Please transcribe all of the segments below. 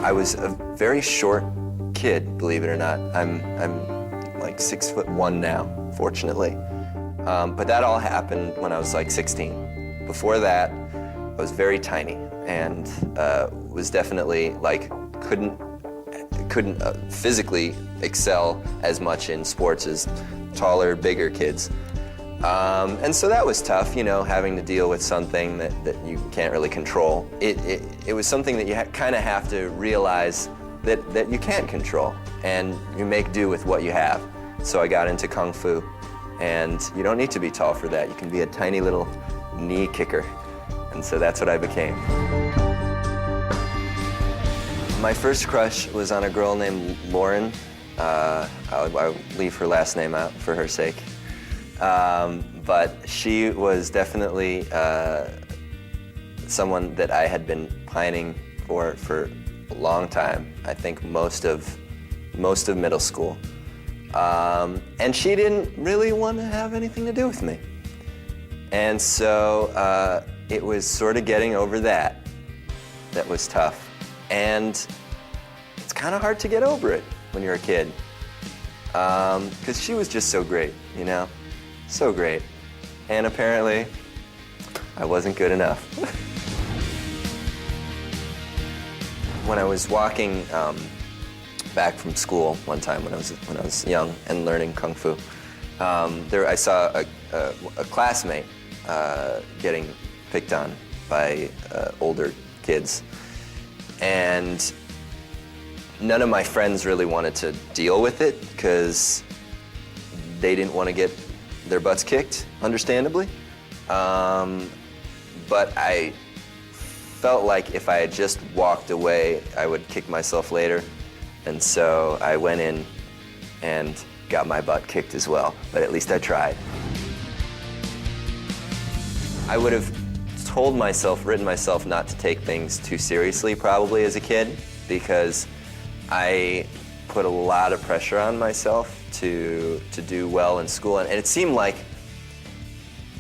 I was a very short kid, believe it or not. I'm like 6'1" now, fortunately. But that all happened when I was like 16. Before that, I was very tiny and was definitely like couldn't physically excel as much in sports as taller, bigger kids. And so that was tough, you know, having to deal with something that you can't really control. It was something that you kind of have to realize that you can't control, and you make do with what you have. So I got into Kung Fu, and you don't need to be tall for that. You can be a tiny little knee kicker, and so that's what I became. My first crush was on a girl named Lauren. I'll leave her last name out for her sake. But she was definitely someone that I had been pining for a long time. I think most of middle school. And she didn't really want to have anything to do with me. And so it was sort of getting over that was tough. And it's kind of hard to get over it when you're a kid. Because she was just so great, you know? So great. And apparently, I wasn't good enough. When I was walking back from school one time when I was young and learning Kung Fu, I saw a classmate getting picked on by older kids. And none of my friends really wanted to deal with it because they didn't want to get their butts kicked, understandably. But I felt like if I had just walked away, I would kick myself later. And so I went in and got my butt kicked as well, but at least I tried. I would have written myself not to take things too seriously probably as a kid, because I put a lot of pressure on myself to do well in school. And it seemed like,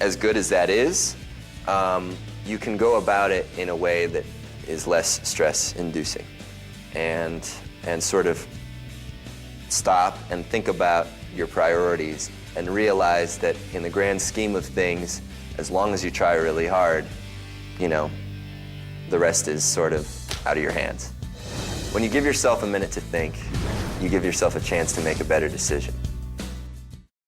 as good as that is, you can go about it in a way that is less stress-inducing and sort of stop and think about your priorities and realize that in the grand scheme of things, as long as you try really hard, you know, the rest is sort of out of your hands. When you give yourself a minute to think, you give yourself a chance to make a better decision.